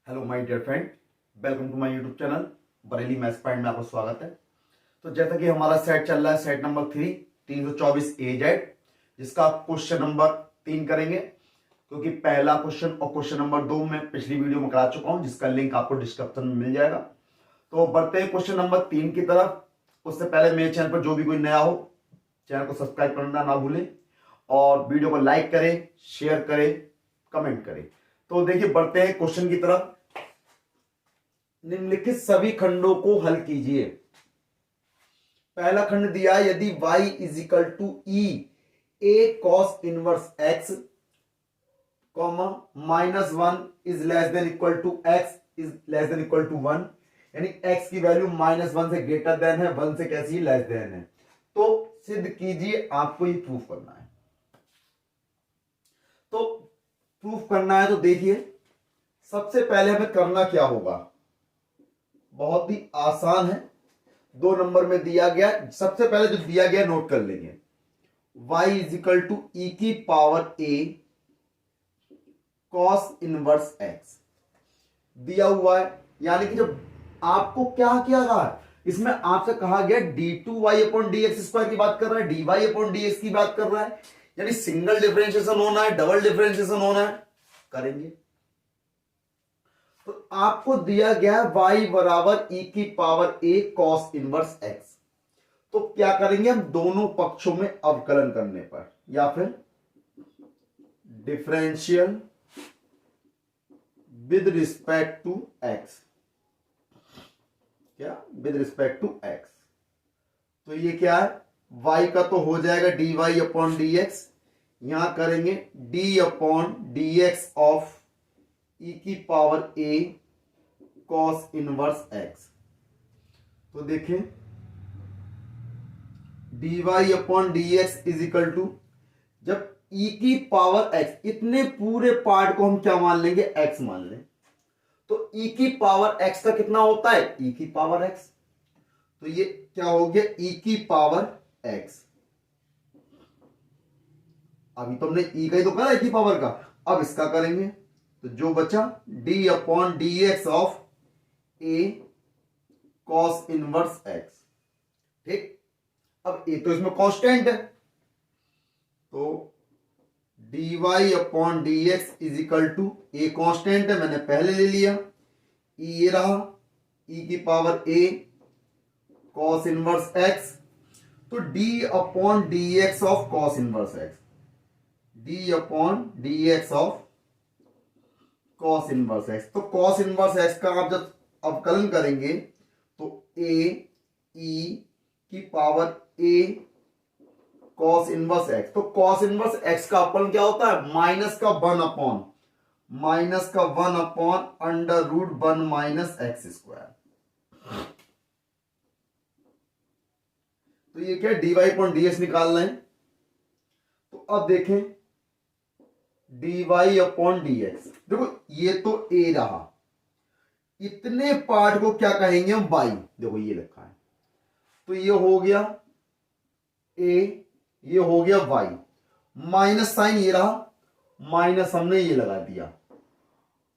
Hello my dear friend, welcome to my YouTube channel Bareilly maths point में आपका स्वागत है। तो जैसा कि हमारा सेट चल रहा है, सेट नंबर 324 एजेड, जिसका क्वेश्चन नंबर 3 करेंगे, क्योंकि पहला क्वेश्चन और क्वेश्चन नंबर 2 मैं पिछली वीडियो में करा चुका हूं, जिसका लिंक आपको डिस्क्रिप्शन में मिल जाएगा। तो बढ़ते हैं क्वेश्चन नंबर 3 की तरफ। उससे पहले मेरे चैनल पर जो भी कोई नया हो, चैनल को सब्सक्राइब करना ना भूलें और वीडियो को लाइक करें, शेयर करें, कमेंट करें। तो देखिए, बढ़ते हैं क्वेश्चन की तरफ। निम्नलिखित सभी खंडों को हल कीजिए। पहला खंड दिया है, यदि y is equal to e a cos inverse x comma -1 is less than equal to x is less than equal to 1, यानी x की वैल्यू -1 से ग्रेटर देन है, 1 से कैसी लेस देन है। तो सिद्ध कीजिए, आपको ये प्रूफ करना है। तो प्रूफ करना है तो देखिए, सबसे पहले हमें करना क्या होगा, बहुत ही आसान है। 2 नंबर में दिया गया, सबसे पहले जो दिया गया नोट कर लेंगे। y इज इक्वल टू ई की power a cos inverse x दिया हुआ है। यानी कि जब आपको क्या किया रहा है, इसमें आपसे कहा गया d2y अपॉन dx स्क्वायर की बात कर रहा है, dy अपॉन dx की बात कर रहा है, यानी सिंगल डिफरेंशिएशन होना है, डबल डिफरेंशिएशन होना है, करेंगे। तो आपको दिया गया है y बराबर ई की power a cos inverse x। तो क्या करेंगे हम, दोनों पक्षों में अवकलन करने पर, या फिर differential with respect to x, क्या विद रिस्पेक्ट टू x। तो ये क्या है, y का तो हो जाएगा dy अपॉन dx, यहां करेंगे d upon dx of e की power a cos inverse x। तो देखें dy upon dx is equal to, जब e की पावर x, इतने पूरे पार्ट को हम क्या मान लेंगे, x मान लें। तो e की पावर x का कितना होता है, e की पावर x। तो ये क्या हो गया, e की पावर x। अभी तो हमने e का ही तो करा, e की पावर का, अब इसका करेंगे। तो जो बचा d upon dx of a cos inverse x। ठीक, अब a तो इसमें कांस्टेंट है, तो dy upon dx is equal to, a constant है, मैंने पहले ले लिया, ये रहा e की power a cos inverse x। तो d upon dx of cos inverse x, d upon dx of cos inverse x। तो cos इनवर्स x का आप जब अवकलन करेंगे तो a e की power a cos inverse x। तो cos इनवर्स x का अवकलन क्या होता है, माइनस का 1 upon under root 1 minus x square. तो ये क्या, dy अपॉन dx निकालना है। तो अब देखें dy अपॉन dx, देखो ये तो a रहा, इतने पार्ट को क्या कहेंगे हम, y। देखो ये लिखा है, तो ये हो गया a, ये हो गया y, माइनस साइन ये रहा, माइनस हमने ये लगा दिया,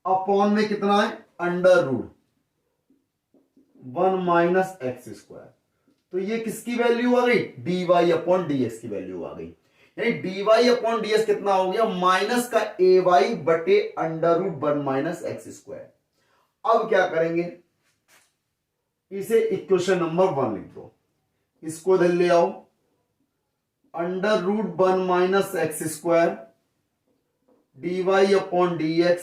अपॉन में कितना है, under root 1 minus x square. तो ये किसकी वैल्यू आ गई, dy अपॉन dx की वैल्यू आ गई। यानी dy अपॉन dx कितना हो गया, माइनस का ay बटे under root 1 minus x square. अब क्या करेंगे, इसे इक्वेशन नंबर 1 लिख दो, इसको इधर ले आओ, under root 1 minus x square dy upon dx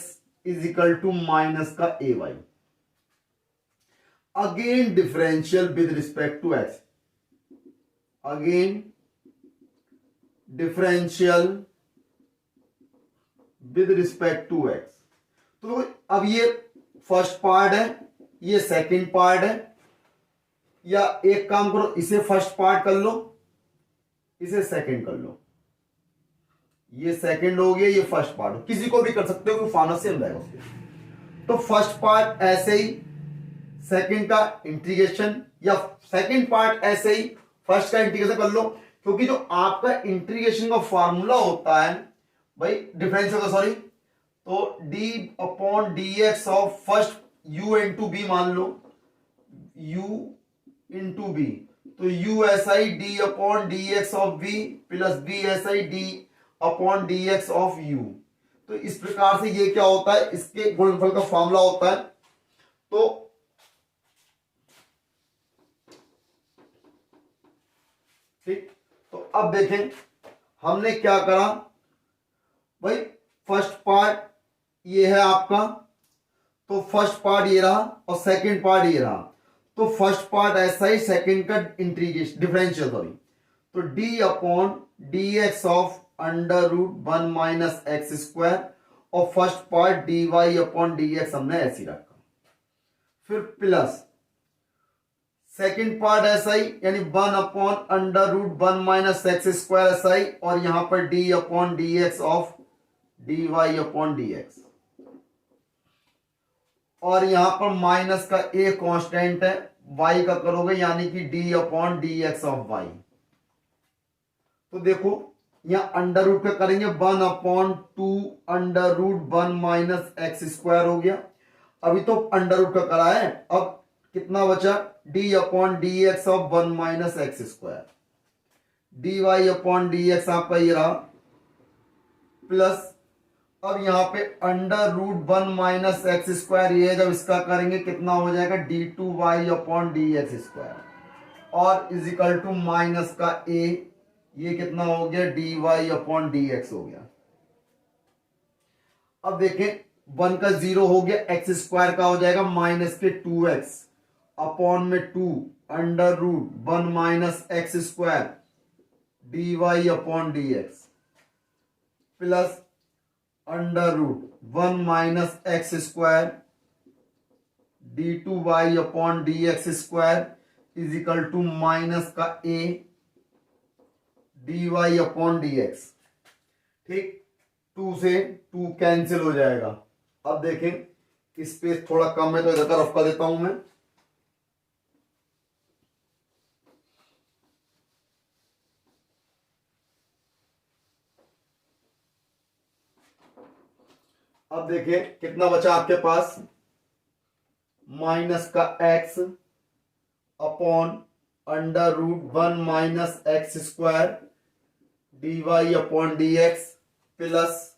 is equal to minus का ay, again differential with respect to x, again differential with respect to x। तो अब ये फर्स्ट पार्ट है, ये सेकंड पार्ट है, या एक काम करो, इसे फर्स्ट पार्ट कर लो, इसे सेकंड कर लो, ये सेकंड हो गया, ये फर्स्ट पार्ट हो, किसी को भी कर सकते हो, फानस से जाएगा उसके। तो फर्स्ट पार्ट ऐसे ही, सेकंड का इंटीग्रेशन, या सेकंड पार्ट ऐसे ही फर्स्ट का इंटीग्रेशन कर लो, क्योंकि जो आपका इंटीग्रेशन का फार्मूला होता है भाई, डिफरेंशियल का, सॉरी, तो D upon D x of first u into B मान लो, u इंटू बी, तो u ऐसा ही D upon D x of B plus B ऐसा ही D upon D x of u। तो इस प्रकार से ये क्या होता है, इसके गुणनफल का फॉर्मूला होता है। तो ठीक, तो अब देखें हमने क्या करा भाई, फर्स्ट पार्ट ये है आपका, तो फर्स्ट पार्ट ये रहा और सेकंड पार्ट ये रहा, तो फर्स्ट पार्ट ऐसा ही, सेकंड का इंटीग्रेशन डिफरेंशियल सॉरी, तो D upon D x of under root 1 minus x square, और first part D Y upon D X हमने ऐसे ही रखा, फिर प्लस सेकंड पार्ट ऐसा ही, यानी 1 upon under root 1 minus x square ऐसा ही, और यहां पर d upon D x of d Y upon D x, और यहां पर माइनस का ए कांस्टेंट है, वाई का करोगे यानी कि d upon D x of y. तो देखो यहां अंडर रूट का करेंगे 1 upon 2 under root 1 minus x square हो गया, अभी तो अंडर रूट का करा है, अब कितना बचा, d upon D x of 1 minus x square, D Y upon D x आपका ये रहा, प्लस अब यहां पे under root 1 minus x square, ये जब इसका करेंगे कितना हो जाएगा, d two Y upon D x square, और इज इक्वल टू माइनस का ए, ये कितना हो गया, d Y upon D x हो गया। अब देखें 1 का 0 हो गया, एक्स स्क्वायर का हो जाएगा माइनस के 2x अपॉन में 2 under root 1 minus x square D Y upon D x, plus under root 1 minus x square D two Y upon D x square is equal to minus का A D Y upon D X. ठीक, 2 से 2 cancel हो जाएगा। अब देखें space थोड़ा कम है तो इधर तरफ कर देता हूं मैं, अब देखिए कितना बचा आपके पास, माइनस का x upon under root 1 minus x square D Y upon D x, plus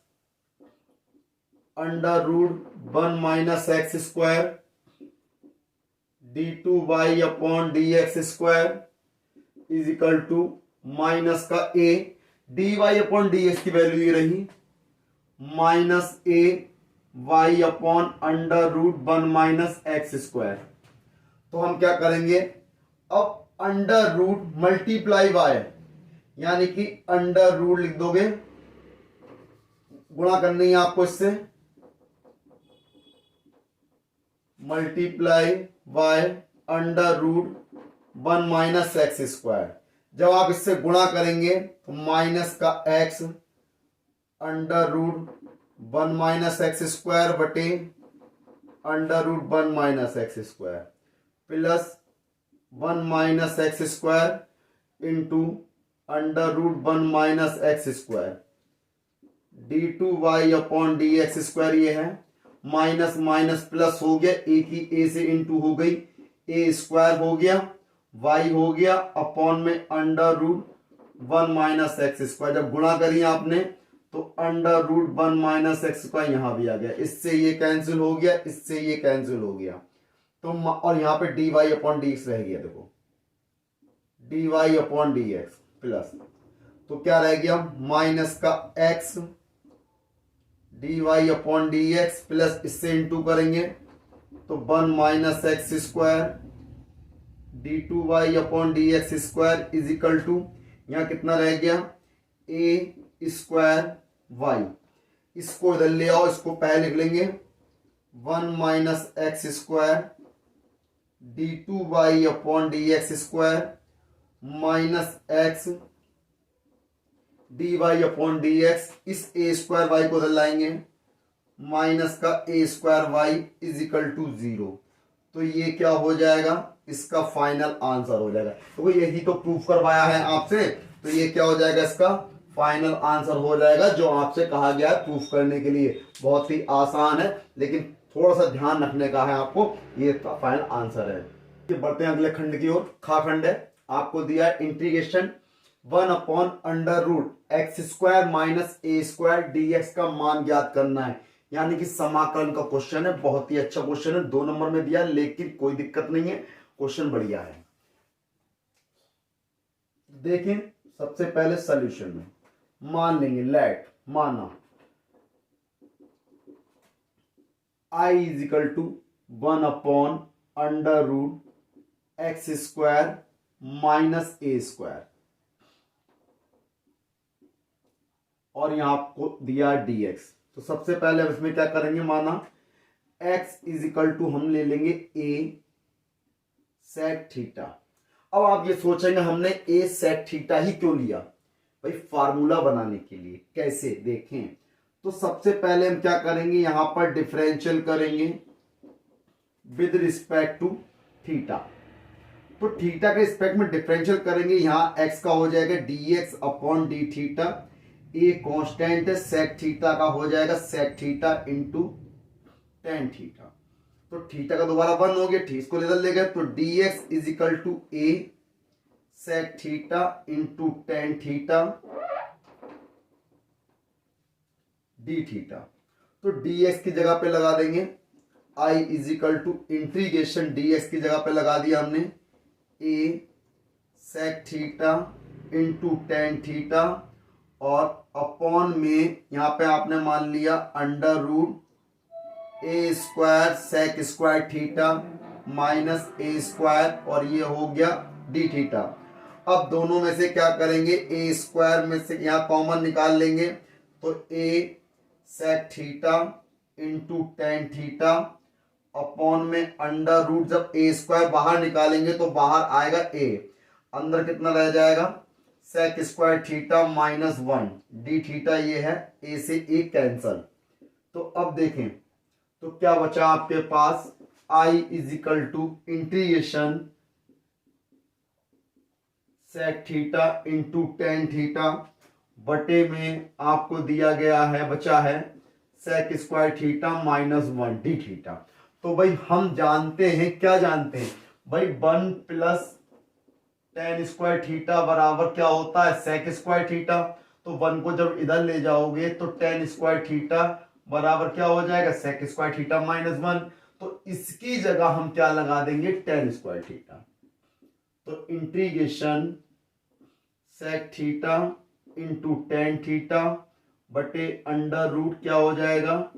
under root 1 minus x square D two Y upon D x square is equal to minus का A, D Y upon D X की value ये रही, minus A Y upon under root 1 minus x square. तो हम क्या करेंगे, अब under root multiply Y, यानी कि अंडर रूट लिख दोगे, गुणा करनी है आपको इससे, multiply Y under root 1 minus x square. जब आप इससे गुणा करेंगे तो माइनस का X under root 1 minus x square बटे under root 1 minus x square, plus 1 minus x square into under root 1 minus x square D two Y upon D x square, ये है माइनस माइनस प्लस हो गया, ए की ए से into हो गई, ए square हो गया, वाई हो गया अपॉन में under root 1 minus x square. जब गुणा करिए आपने तो under root 1 minus x square यहां भी आ गया, इससे ये कैंसिल हो गया, इससे ये कैंसिल हो गया, तो और यहां पे d Y upon D x रह गया, देखो d Y upon D x plus, तो क्या रह गया, माइनस का x D Y upon D x plus इससे इंटू करेंगे तो 1 minus x square D two Y upon D x square is equal to, यहां कितना रह गया, ए स्क्वायर वाई, इसको इधर ले आओ, इसको पहले लिख लेंगे 1 minus x square D two Y upon D x square minus X D Y upon D X, इस ए स्क्वायर वाई को उधर लाएंगे, माइनस का A square Y is equal to 0। तो ये क्या हो जाएगा, इसका फाइनल आंसर हो जाएगा। तो यही तो प्रूफ करवाया है आपसे, तो ये क्या हो जाएगा, इसका फाइनल आंसर हो जाएगा जो आपसे कहा गया है प्रूफ करने के लिए। बहुत ही आसान है, लेकिन थोड़ा सा ध्यान रखने का है आपको। ये फाइनल आंसर है। ये बढ़ते हैं अगले खंड की ओर। खा खंड है, आपको दिया है integration 1/√x² minus a² dx का मान ज्ञात करना है, यानी कि समाकलन का क्वेश्चन है। बहुत ही अच्छा क्वेश्चन है, 2 नंबर में दिया, लेकिन कोई दिक्कत नहीं है, क्वेश्चन बढ़िया है। देखें, सबसे पहले सॉल्यूशन में मान लेंगे, लेट माना I is equal to 1/√x² minus a², और यहां आपको दिया dx। तो सबसे पहले अब इसमें क्या करेंगे, माना x इज इक्वल टू हम ले लेंगे a सेक थीटा। अब आप ये सोचेंगे हमने a सेक थीटा ही क्यों लिया, भाई फार्मूला बनाने के लिए। कैसे, देखें। तो सबसे पहले हम क्या करेंगे, यहां पर डिफरेंशियल करेंगे विद रिस्पेक्ट टू थीटा। तो थीटा के रिस्पेक्ट में डिफरेंशियल करेंगे, यहां x का हो जाएगा dx upon d theta, a constant है, सेक थीटा का हो जाएगा sec theta into tan theta. तो थीटा का दोबारा 1 हो गया, इसको इधर ले गए, तो dx is equal to A sec theta into tan theta d theta. तो dx की जगह पे लगा देंगे I is equal to integration dx की जगह पे लगा दिया हमने a sec theta into tan theta, और अपॉन में यहां पे आपने मान लिया √a² सेक स्क्वायर थीटा माइनस a², और ये हो गया डी थीटा। अब दोनों में से क्या करेंगे, a² में से यहां कॉमन निकाल लेंगे, तो a sec theta into tan theta upon में √, जब a² बाहर निकालेंगे तो बाहर आएगा a, अंदर कितना रह जाएगा sec square theta minus 1 d theta, ये है a से a कैंसल। तो अब देखें, तो क्या बचा आपके पास, I is equal to integration sec theta into tan theta बटे में आपको दिया गया है, बचा है sec square theta minus 1 d theta. तो भाई हम जानते हैं, क्या जानते हैं भाई, 1 प्लस टेन स्क्वायर थीटा बराबर क्या होता है, सेक स्क्वायर थीटा। तो 1 को जब इधर ले जाओगे तो टेन स्क्वायर थीटा बराबर क्या हो जाएगा, सेक स्क्वायर थीटा माइनस 1। तो इसकी जगह हम क्या लगा देंगे, टेन स्क्वायर थीटा। तो integration sec theta into tan theta बटे √, क्या हो जाएगा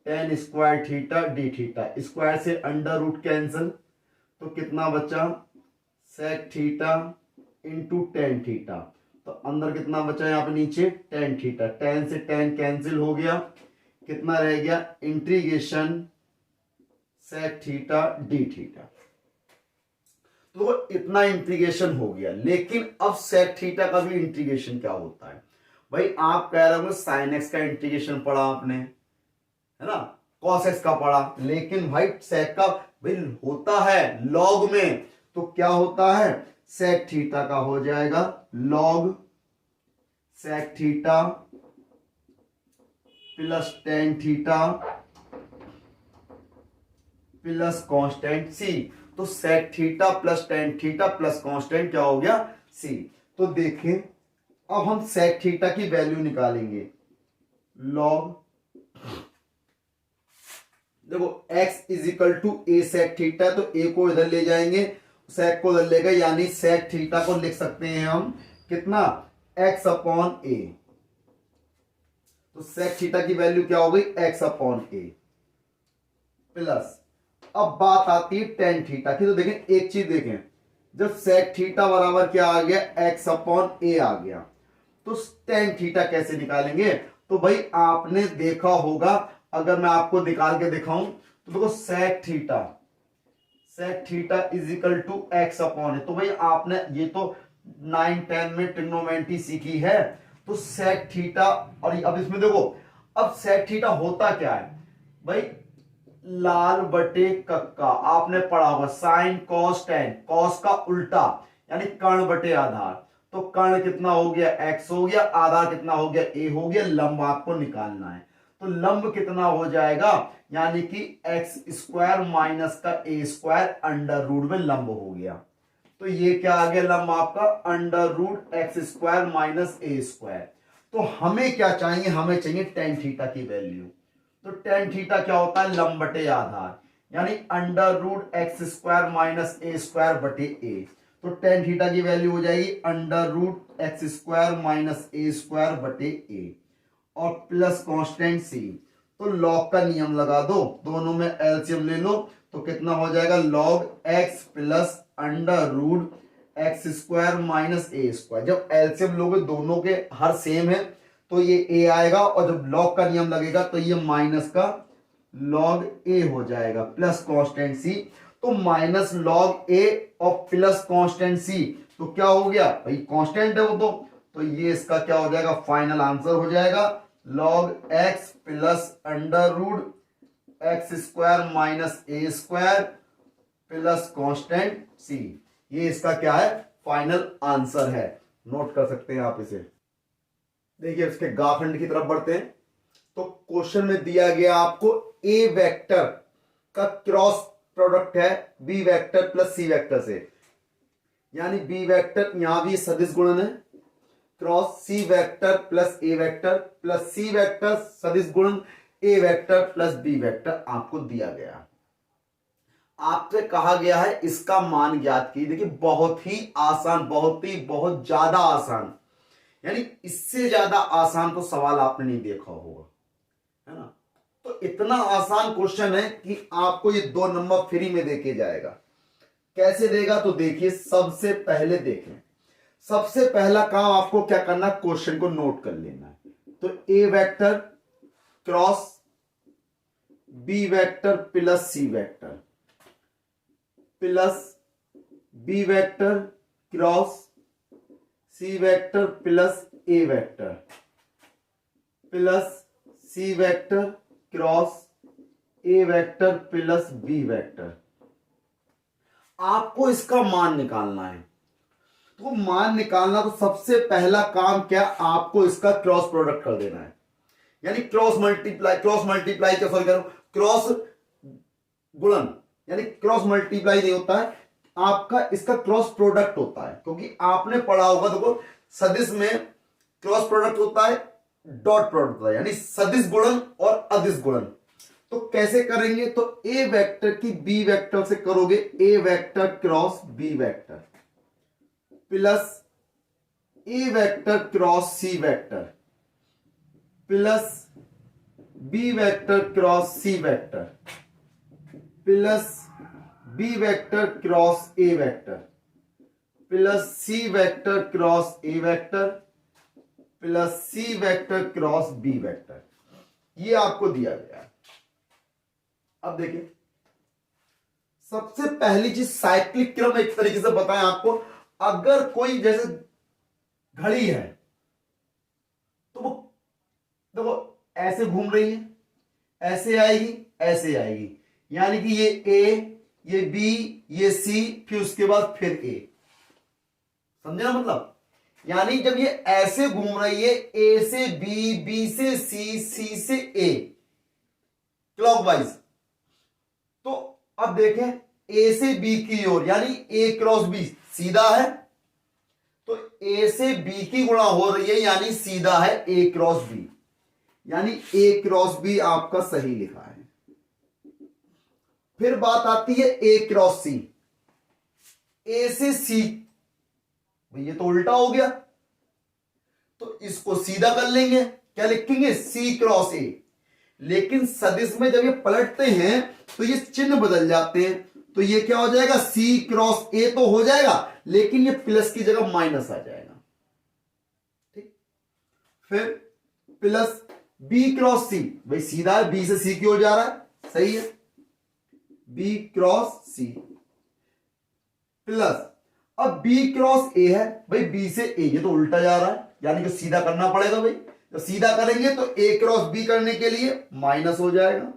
tan square theta d theta, square से √, कैंसिल। तो कितना बचा, sec theta into tan theta, तो अंदर कितना बचा, यहाँ पे नीचे टेन थीटा, टेन से टेन कैंसिल हो गया, कितना रह गया integration sec theta d theta. तो इतना इंटीग्रेशन हो गया, लेकिन अब सेक थीटा का भी इंटीग्रेशन क्या होता है, भाई आप कह रहे हो साइन एक्स का इंटीग्रेशन पढ़ा आपने, है ना, कॉस एक्स का पढ़ा, लेकिन भाई सेक का भाई होता है लॉग में। तो क्या होता है, सेक थीटा का हो जाएगा log sec theta plus tan theta plus constant C. तो sec theta plus tan theta plus constant क्या हो गया, सी। तो देखें, अब हम सेक थीटा की वैल्यू निकालेंगे, लॉग, देखो x is equal to A sec theta, तो a को इधर ले जाएंगे, सेक को इधर ले गए, यानी सेक थीटा को लिख सकते हैं हम कितना, x अपॉन a। तो सेक थीटा की वैल्यू क्या हो गई, x अपॉन a प्लस, अब बात आती है टेन थीटा की। तो देखें, एक चीज देखें, जब सेक थीटा बराबर क्या आ गया, x अपॉन a आ गया, तो टेन थीटा कैसे निकालेंगे। तो भाई आपने देखा होगा, अगर मैं आपको निकाल के दिखाऊं तो देखो sec theta is equal to x upon है। तो भाई आपने ये तो 9-10 में ट्रिग्नोमेट्री सीखी है। तो सेक थीटा, और अब इसमें देखो, अब सेक थीटा होता क्या है भाई, लाल बटे कक्का, आपने पढ़ा होगा साइन कॉस टेन, कॉस का उल्टा यानी कर्ण बटे आधार। तो कर्ण कितना हो गया, x हो गया, आधार कितना हो गया, a हो गया, लंब आपको निकालना है। तो लंब कितना हो जाएगा, यानी कि एक्स स्क्वायर माइनस का ए स्क्वायर अंडर रूट में लंब हो गया। तो ये क्या आ गया लंब आपका, under root x square minus ए स्क्वायर। तो हमें क्या चाहिए, हमें चाहिए टेन थीटा की वैल्यू। तो टेन थीटा क्या होता है, लंब बटे आधार, यानी under root x square minus ए स्क्वायर बटे ए। तो टेन थीटा की वैल्यू हो जाएगी under root x square minus ए स्क्वायर बटे ए और प्लस कांस्टेंट सी। तो लॉग का नियम लगा दो, दोनों में एलसीएम ले लो, तो कितना हो जाएगा log x plus under root x square minus ए स्क्वायर। जब एलसीएम लोगे दोनों के हर सेम है तो ये ए आएगा, और जब लॉग का नियम लगेगा तो ये माइनस का लॉग ए हो जाएगा प्लस कांस्टेंट सी। तो माइनस लॉग ए और प्लस कांस्टेंट सी, तो क्या हो गया भाई, कांस्टेंट है वो तो ये इसका क्या हो जाएगा, फाइनल आंसर हो जाएगा log x plus under root x square minus ए स्क्वायर प्लस कांस्टेंट सी। ये इसका क्या है, फाइनल आंसर है। नोट कर सकते हैं आप इसे। देखिए इसके गाखंड की तरफ बढ़ते हैं। तो क्वेश्चन में दिया गया आपको ए वेक्टर का क्रॉस प्रोडक्ट है B vector plus c vector से, यानी बी वेक्टर यहां भी सदिश गुणन है, cross c vector plus a vector plus c vector सदिश गुणन ए वेक्टर प्लस बी वेक्टर आपको दिया गया। आपसे कहा गया है इसका मान ज्ञात कीजिए। देखिए बहुत ही आसान, बहुत ज्यादा आसान, यानी इससे ज्यादा आसान तो सवाल आपने नहीं देखा होगा, है ना। तो इतना आसान क्वेश्चन है कि आपको ये 2 नंबर फ्री में देके जाएगा। कैसे देगा, तो देखिए सबसे पहले देखें, सबसे पहला काम आपको क्या करना, क्वेश्चन को नोट कर लेना है। तो a vector cross b vector plus c vector plus b vector cross c vector plus a vector plus c vector cross a vector plus b vector. आपको इसका मान निकालना है। तो मान निकालना, तो सबसे पहला काम क्या, आपको इसका क्रॉस प्रोडक्ट कर देना है, यानी क्रॉस मल्टीप्लाई क्या, सॉरी करो, क्रॉस गुणन, यानी क्रॉस मल्टीप्लाई नहीं होता है आपका, इसका क्रॉस प्रोडक्ट होता है। क्योंकि आपने पढ़ा होगा, देखो सदिश में क्रॉस प्रोडक्ट होता है, डॉट प्रोडक्ट होता है, यानी सदिश गुणन और अदिश गुणन। तो कैसे करेंगे, तो ए वेक्टर की बी वेक्टर से करोगे, a vector cross b vector plus a vector cross c vector plus b vector cross c vector plus b vector cross a vector plus c vector cross a vector plus c vector cross b vector. ये आपको दिया गया है। अब देखिए सबसे पहली चीज साइक्लिक क्रम एक तरीके से बताएं आपको। अगर कोई जैसे घड़ी है तो वो देखो ऐसे घूम रही है, ऐसे आएगी, ऐसे आएगी, यानी कि ये ए, ये बी, ये सी, फिर उसके बाद फिर ए। समझे ना मतलब, यानी जब ये ऐसे घूम रही है, ए से बी, बी से सी, सी से ए, क्लॉकवाइज, तो अब देखें ए से बी की ओर, यानी ए क्रॉस बी सीधा है, तो ए से बी की गुणा हो रही है, यानी सीधा है ए क्रॉस बी, यानी ए क्रॉस बी आपका सही लिखा है। फिर बात आती है ए क्रॉस सी, ए से सी, ये तो उल्टा हो गया, तो इसको सीधा कर लेंगे, क्या लिखेंगे, सी क्रॉस ए। लेकिन सदिश में जब ये पलटते हैं तो ये चिन्ह बदल जाते हैं, तो ये क्या हो जाएगा, सी क्रॉस ए तो हो जाएगा, लेकिन ये प्लस की जगह माइनस आ जाएगा। ठीक, फिर प्लस बी क्रॉस सी, भाई सीधा है, बी से सी की ओर जा रहा है, सही है, बी क्रॉस सी प्लस, अब बी क्रॉस ए है, भाई बी से ए, ये तो उल्टा जा रहा है, यानी कि सीधा करना पड़ेगा भाई। तो सीधा करेंगे तो ए क्रॉस बी करने के लिए माइनस हो जाएगा,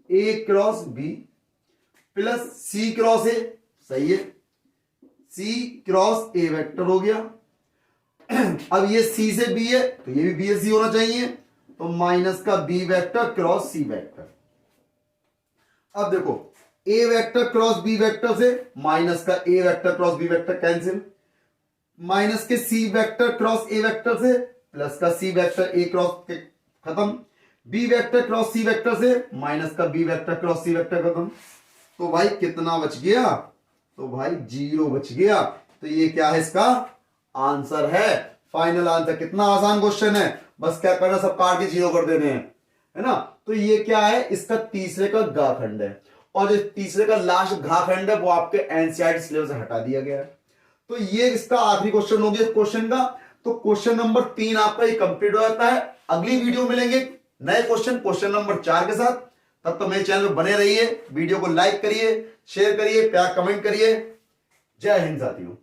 a cross b plus c cross a, सही है, सी क्रॉस ए वेक्टर हो गया, अब ये सी से बी है तो ये भी बी से सी होना चाहिए, तो माइनस का b vector cross c vector. अब देखो a vector cross b vector से माइनस का a vector cross b vector cancel, minus के c vector cross a vector से प्लस का सी वेक्टर ए क्रॉस खत्म, b vector cross c vector से minus का b vector cross c vector खत्म। तो भाई कितना बच गया, तो भाई 0 बच गया। तो ये क्या है, इसका आंसर है, फाइनल आंसर। कितना आसान क्वेश्चन है, बस क्या करना, सब काट के 0 कर देने हैं, है ना। तो ये क्या है, इसका तीसरे का घ खंड है, और जो तीसरे का लास्ट घ खंड है वो आपके एनसीईआरटी सिलेबस से हटा दिया गया है। तो ये इसका आखिरी क्वेश्चन हो गया क्वेश्चन का। तो क्वेश्चन नंबर 3 आपका ये कंप्लीट हो जाता है। अगली वीडियो मिलेंगे नए क्वेश्चन नंबर 4 के साथ। तब तो मेरे चैनल पर बने रहिए, वीडियो को लाइक करिए, शेयर करिए, प्यार कमेंट करिए। जय हिंद साथियों।